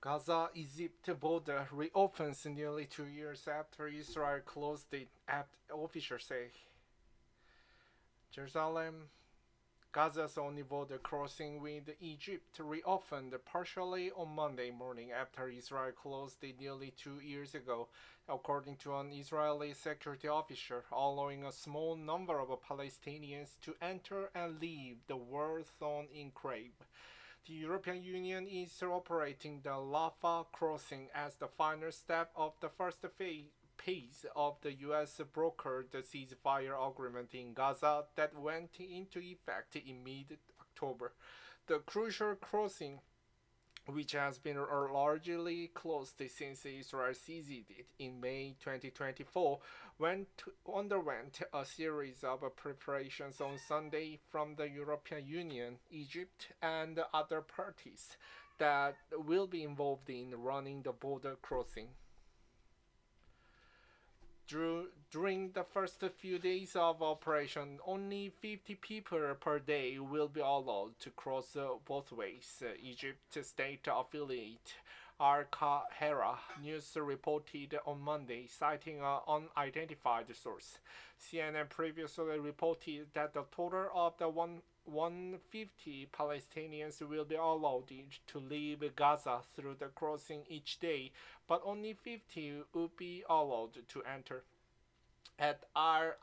Gaza-Egypt border reopens nearly 2 years after Israel closed it, officials say. Jerusalem, Gaza's only border crossing with Egypt reopened partially on Monday morning after Israel closed it nearly 2 years ago, according to an Israeli security official, allowing a small number of Palestinians to enter and leave the war-torn enclave. The European Union is operating the Rafah crossing as the final step of the first phase of the U.S. brokered ceasefire agreement in Gaza that went into effect in mid-October. The crucial crossing, which has been largely closed since Israel seized it in May 2024, underwent a series of preparations on Sunday from the European Union, Egypt, and other parties that will be involved in running the border crossing. During the first few days of operation, only 50 people per day will be allowed to cross both ways, Egypt state affiliate Al Kahira News reported on Monday, citing an unidentified source. CNN previously reported that the total of the 150 Palestinians will be allowed to leave Gaza through the crossing each day, but only 50 would be allowed to enter. At Al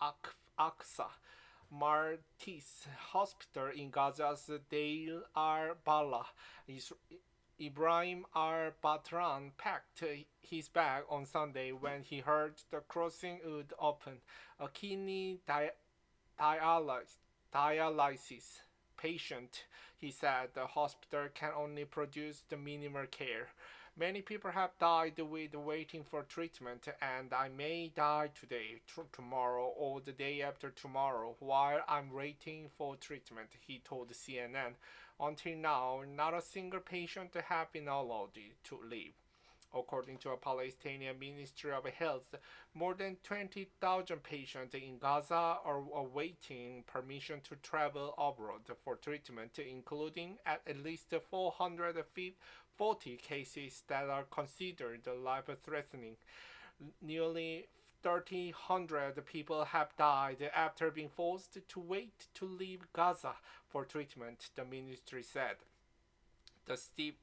Aqsa Martyrs Hospital in Gaza's Deir al-Balah, Ibrahim al-Batran packed his bag on Sunday when he heard the crossing would open. A kidney dialysis patient, he said the hospital can only produce the minimal care. Many people have died with waiting for treatment, and I may die today, tomorrow, or the day after tomorrow while I'm waiting for treatment, he told CNN. Until now, not a single patient has been allowed to leave. According to a Palestinian Ministry of Health, more than 20,000 patients in Gaza are awaiting permission to travel abroad for treatment, including at least 440 cases that are considered life-threatening. Nearly 1,300 people have died after being forced to wait to leave Gaza for treatment, the ministry said. The steep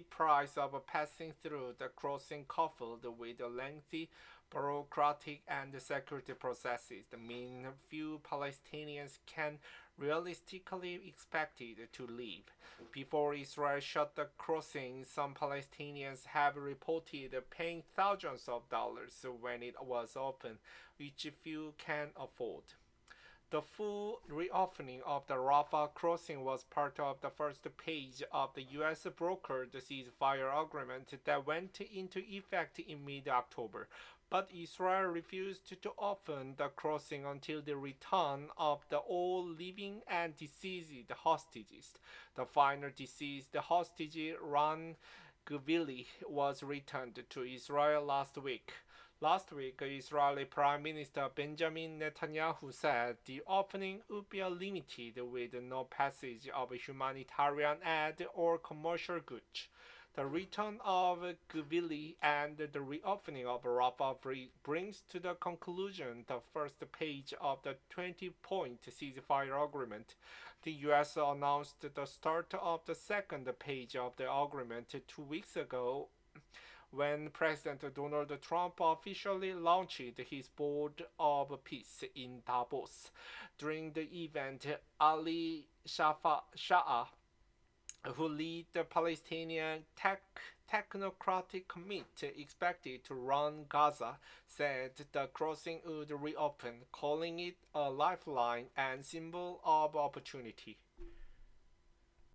price of passing through the crossing, coupled with lengthy bureaucratic and security processes, mean few Palestinians can realistically expected to leave. Before Israel shut the crossing, some Palestinians have reported paying thousands of dollars when it was open, which few can afford. The full reopening of the Rafah crossing was part of the first page of the U.S. brokered ceasefire agreement that went into effect in mid-October, but Israel refused to open the crossing until the return of all living and deceased hostages. The final deceased hostage, Ran Gvili, was returned to Israel last week. Last week, Israeli Prime Minister Benjamin Netanyahu said the opening would be limited with no passage of humanitarian aid or commercial goods. The return of Gvili and the reopening of Rafah brings to the conclusion the first page of the 20-point ceasefire agreement. The U.S. announced the start of the second page of the agreement 2 weeks ago, when President Donald Trump officially launched his Board of Peace in Davos. During the event, Ali Shah, who lead the Palestinian Technocratic Committee expected to run Gaza, said the crossing would reopen, calling it a lifeline and symbol of opportunity.